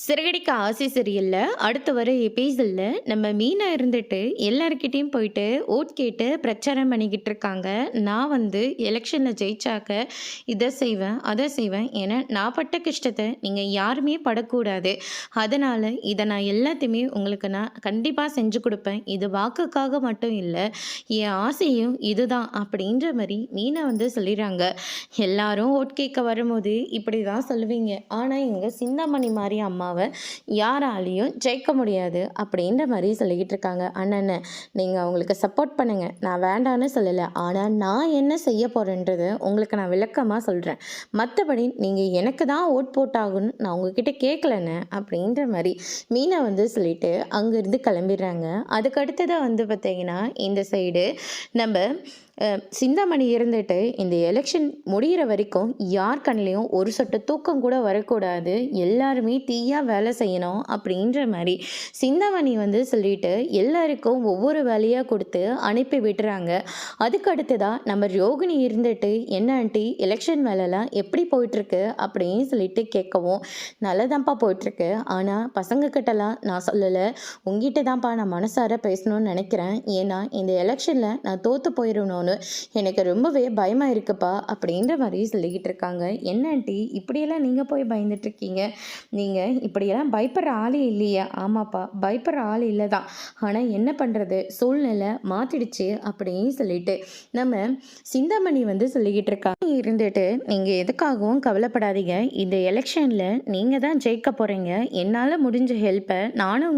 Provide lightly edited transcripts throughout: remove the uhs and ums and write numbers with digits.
சிறகடிக்க ஆசை சரியில்ல. அடுத்து வர எபிசோட்ல நம்ம மீனா இருந்துட்டு எல்லார்கிட்டயும் போயிட்டு ஓட் கேட்டு பிரச்சாரம் பண்ணிக்கிட்டு இருக்காங்க. நான் வந்து எலெக்ஷன்ல ஜெயிச்சாக்க இதை செய்வேன், அதை செய்வேன். ஏன்னா நான் பட்ட கஷ்டத்தை நீங்க யாருமே படக்கூடாது. அதனால இதை நான் எல்லாத்தையுமே உங்களுக்கு நான் கண்டிப்பா செஞ்சு கொடுப்பேன். இது வாக்குக்காக மட்டும் இல்லை, என் ஆசையும் இதுதான் அப்படின்ற மாதிரி மீனா வந்து சொல்லிடுறாங்க. எல்லாரும் ஓட் கேட்க வரும்போது இப்படி தான் சொல்லுவீங்க, ஆனால் எங்க சிந்தாமணி மாதிரி அம்மாவை யாராலையும் ஜெயிக்க முடியாது அப்படின்ற மாதிரி சொல்லிக்கிட்டு இருக்காங்க. அண்ணன், நீங்கள் அவங்களுக்கு சப்போர்ட் பண்ணுங்கள், நான் வேண்டான்னு சொல்லலை. ஆனால் நான் என்ன செய்ய போகிறேன்றது உங்களுக்கு நான் விளக்கமாக சொல்கிறேன். மற்றபடி நீங்கள் எனக்கு தான் ஓட் போட்டாகுன்னு நான் உங்ககிட்ட கேட்கலன்னு அப்படின்ற மாதிரி மீனா வந்து சொல்லிட்டு அங்கேருந்து கிளம்பிடுறாங்க. அதுக்கு அடுத்ததாக வந்து பார்த்தீங்கன்னா இந்த சைடு நம்ம சிந்தாமணி இருந்துட்டு இந்த எலெக்ஷன் முடிகிற வரைக்கும் யார் கண்ணிலையும் ஒரு சொட்டு தூக்கம் கூட வரக்கூடாது, எல்லாருமே தீயாக வேலை செய்யணும் அப்படின்ற மாதிரி சிந்தாமணி வந்து சொல்லிட்டு எல்லாருக்கும் ஒவ்வொரு வேலையாக கொடுத்து அனுப்பி விட்டுறாங்க. அதுக்கு அடுத்ததாக நம்ம ரோகிணி இருந்துட்டு என்ன ஆண்டி எலெக்ஷன் வேலைலாம் எப்படி போயிட்டுருக்கு அப்படின்னு சொல்லிட்டு கேட்கவும், நல்லதான்ப்பா போயிட்டுருக்கு, ஆனால் பசங்கக்கிட்டலாம் நான் சொல்லலை, உங்ககிட்ட தான்ப்பா நான் மனசார பேசணும்னு நினைக்கிறேன். ஏன்னா இந்த எலெக்ஷனில் நான் தோற்று போயிடணும்னு எனக்கு ரொம்பவே பயமாக இருக்குப்பா அப்படின்ற மாதிரி சொல்லிக்கிட்டு இருக்காங்க. என்ன ஆண்டி இப்படியெல்லாம் நீங்கள் போய் பயந்துட்டு இருக்கீங்க, நீங்கள் இப்படியெல்லாம் பயப்படுற ஆளே இல்லையா? ஆமாப்பா, பயப்படுற ஆள் இல்லை தான், ஆனால் என்ன பண்ணுறது, சூழ்நிலை மாற்றிடுச்சு அப்படின்னு சொல்லிட்டு நம்ம சிந்தாமணி வந்து சொல்லிக்கிட்டு இருக்காங்க. இருந்துட்டு நீங்கள் எதுக்காகவும் கவலைப்படாதீங்க, இந்த எலெக்ஷனில் நீங்கள் தான் ஜெயிக்க போகிறீங்க, என்னால் முடிஞ்ச ஹெல்ப்பை நானும்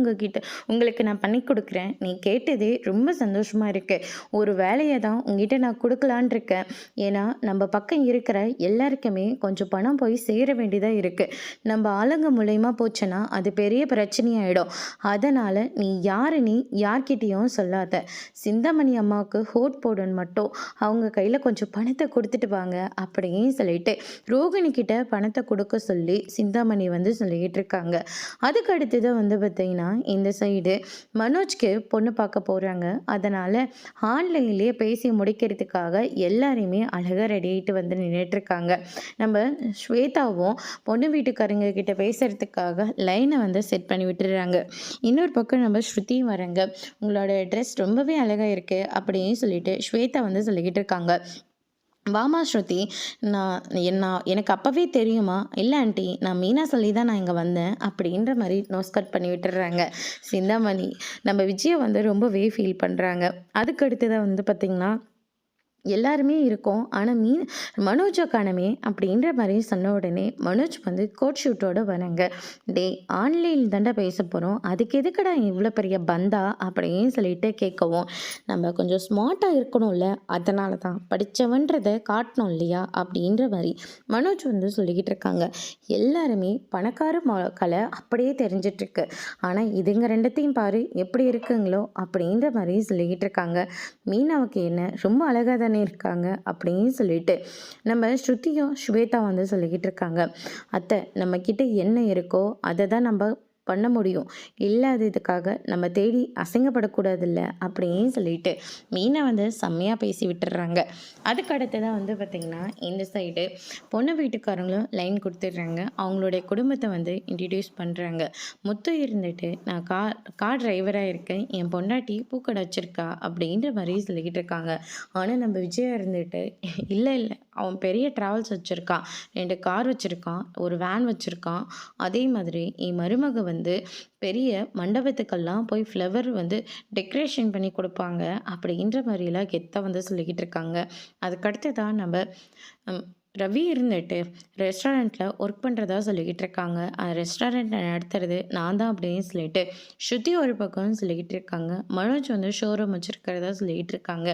உங்களுக்கு நான் பண்ணி கொடுக்குறேன். நீ கேட்டதே ரொம்ப சந்தோஷமாக இருக்குது. ஒரு வேலையை தான் உங்ககிட்ட நான் கொடுக்கலான் இருக்கேன். ஏன்னா நம்ம பக்கம் இருக்கிற எல்லாருக்குமே கொஞ்சம் பணம் போய் சேர வேண்டியதாக இருக்குது. நம்ம ஆளுங்க மூலயமா போச்சுன்னா அது பெரிய பிரச்சனையாயிடும். அதனால் நீ யார்கிட்டையும் சொல்லாத, சிந்தாமணி அம்மாவுக்கு ஹோட் போடுன்னு மட்டும் அவங்க கையில் கொஞ்சம் பணத்தை கொடுத்துட்டு வாங்க அப்படின்னு சொல்லிட்டு ரோகிணி கிட்ட பணத்தை கொடுக்க சொல்லி சிந்தாமணி வந்து சொல்லிக்கிட்டு இருக்காங்க. அதுக்கு அடுத்தது வந்து பார்த்தீங்கன்னா இந்த சைடு மனோஜ்க்கு பொண்ணு பார்க்க போகிறாங்க. அதனால் ஆன்லைன்லேயே பேசி முடிக்கிறதுக்காக எல்லாரையுமே அழகாக ரெடி ஆகிட்டு வந்து நின்றுட்டுருக்காங்க. நம்ம ஸ்வேதாவும் பொண்ணு வீட்டுக்காரங்க கிட்ட பேசுகிறதுக்காக லைனை வந்து செட் பண்ணி விட்டுடுறாங்க. இன்னொரு பக்கம் நம்ம ஸ்ருதியும் வராங்க. உங்களோட ட்ரெஸ் ரொம்பவே அழகாக இருக்குது அப்படின்னு சொல்லிட்டு ஸ்வேதா வந்து சொல்லிக்கிட்டு இருக்காங்க. வாமா ஸ்ருதி, எனக்கு அப்போவே தெரியுமா? இல்லை ஆண்டி, நான் மீனா சொல்லி தான் நான் இங்கே வந்தேன் அப்படின்ற மாதிரி நோஸ் கட் பண்ணி விட்டுடுறாங்க. சிந்தாமணி நம்ம விஜயை வந்து ரொம்பவே ஃபீல் பண்ணுறாங்க. அதுக்கு அடுத்ததாக வந்து பார்த்திங்கன்னா எல்லாருமே இருக்கோம், ஆனால் மனோஜை காணமே அப்படின்ற மாதிரி சொன்ன உடனே மனோஜ் வந்து கோட் ஷூட்டோடு வராங்க. டே, ஆன்லைனில் தாண்டா பேச போகிறோம், அதுக்கு எதுக்கடா இவ்வளோ பெரிய பந்தா அப்படின்னு சொல்லிட்டு கேட்கவும், நம்ம கொஞ்சம் ஸ்மார்ட்டாக இருக்கணும்ல, அதனால தான் படித்தவன்றதை காட்டணும் இல்லையா அப்படின்ற மாதிரி மனோஜ் வந்து சொல்லிக்கிட்டு இருக்காங்க. எல்லாருமே பணக்கார கலை அப்படியே தெரிஞ்சிட்ருக்கு, ஆனால் இதுங்க ரெண்டத்தையும் பாரு எப்படி இருக்குங்களோ அப்படின்ற மாதிரி சொல்லிக்கிட்டு இருக்காங்க. மீனாவுக்கு என்ன ரொம்ப அழகாக தானே இருக்காங்க அப்படின்னு சொல்லிட்டு நம்ம ஸ்ருதியும் ஸ்வேதா வந்து சொல்லிக்கிட்டு இருக்காங்க. அத்தை, நம்மக்கிட்ட என்ன இருக்கோ அதை தான் நம்ம பண்ண முடியும், இல்லாததுக்காக நம்ம தேடி அசிங்கப்படக்கூடாதுல்ல அப்படின்னு சொல்லிட்டு மீனை வந்து செம்மையாக பேசி விட்டுடுறாங்க. அதுக்கு அடுத்ததான் வந்து பார்த்திங்கன்னா இந்த சைடு பொண்ணு வீட்டுக்காரங்களும் லைன் கொடுத்துட்றாங்க. அவங்களுடைய குடும்பத்தை வந்து இன்ட்ரடியூஸ் பண்ணுறாங்க. முத்து இருந்துட்டு நான் கார் டிரைவராக இருக்கேன், என் பொண்டாட்டி பூக்கடை வச்சுருக்கா அப்படின்ற மாதிரி சொல்லிக்கிட்டு இருக்காங்க. ஆனால் நம்ம விஜயா இருந்துட்டு இல்லை அவன் பெரிய ட்ராவல்ஸ் வச்சுருக்கான், 2 கார் வச்சுருக்கான், ஒரு வேன் வச்சுருக்கான், அதே மாதிரி என் மருமக வந்து பெரிய மண்டபத்துக்கெல்லாம் போய் ஃப்ளவர் வந்து டெக்கரேஷன் பண்ணி கொடுப்பாங்க அப்படின்ற மாதிரிலாம் கெத்தாக வந்து சொல்லிக்கிட்டு இருக்காங்க. அதுக்கடுத்து தான் நம்ம ரவி இருந்துட்டு ரெஸ்டாரண்ட்டில் ஒர்க் பண்ணுறதா சொல்லிக்கிட்டு இருக்காங்க. அந்த ரெஸ்டாரண்ட்டை நடத்துறது நான் தான் அப்படின்னு சொல்லிட்டு ஸ்ருதி ஒரு பக்கம்னு சொல்லிக்கிட்டு இருக்காங்க. மனோஜ் வந்து ஷோரூம் வச்சுருக்கிறதா சொல்லிக்கிட்டு இருக்காங்க.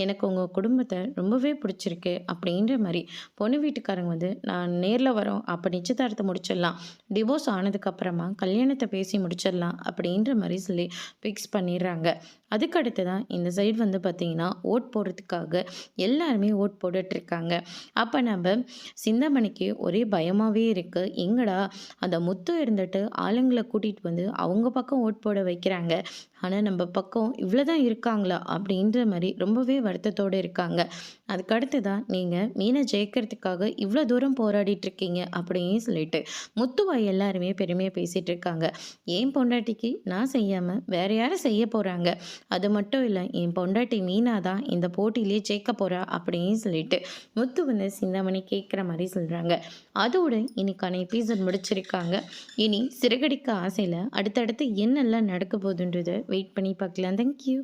எனக்கு உங்கள் குடும்பத்தை ரொம்பவே பிடிச்சிருக்கு அப்படின்ற மாதிரி பொண்ணு வீட்டுக்காரங்க வந்து நான் நேரில் வரோம், அப்போ நிச்சயதார்த்தத்தை முடிச்சிடலாம், டிவோர்ஸ் ஆனதுக்கப்புறமா கல்யாணத்தை பேசி முடிச்சிடலாம் அப்படின்ற மாதிரி சொல்லி ஃபிக்ஸ் பண்ணிடுறாங்க. அதுக்கடுத்து தான் இந்த சைடு வந்து பார்த்திங்கன்னா ஓட் போடுறதுக்காக எல்லாருமே ஓட் போட்டுட்ருக்காங்க. அப்போ நம்ம சிந்தாமணிக்கு ஒரே பயமாகவே இருக்குது. எங்கடா அந்த முத்து இருந்துட்டு ஆளுங்களை கூட்டிகிட்டு வந்து அவங்க பக்கம் ஓட் போட வைக்கிறாங்க. ஆனால் நம்ம பக்கம் இவ்வளோ தான் இருக்காங்களா அப்படின்ற மாதிரி ரொம்பவே வருத்தத்தோடு இருக்காங்க. அதுக்கடுத்து தான் நீங்கள் மீனை ஜெயிக்கிறதுக்காக இவ்வளோ தூரம் போராடிட்டு இருக்கீங்க அப்படின்னு சொல்லிட்டு முத்துவா எல்லாருமே பெருமையாக பேசிகிட்டு இருக்காங்க. என் பொண்டாட்டிக்கு நான் செய்யாமல் வேற யாரும் செய்ய போகிறாங்க, அது மட்டும் இல்லை என் பொண்டாட்டி மீனா தான் இந்த போட்டியிலே ஜெயிக்க போகிறா அப்படின்னு சொல்லிட்டு முத்து வந்து சிந்தாமணி கேட்குற மாதிரி சொல்கிறாங்க. அதோட இன்னைக்கான எபிசோட் முடிச்சிருக்காங்க. இனி சிறகடிக்க ஆசையில் அடுத்தடுத்து என்னெல்லாம் நடக்க போகுதுன்றதை வெயிட் பண்ணி பார்க்கலாம். தேங்க்யூ.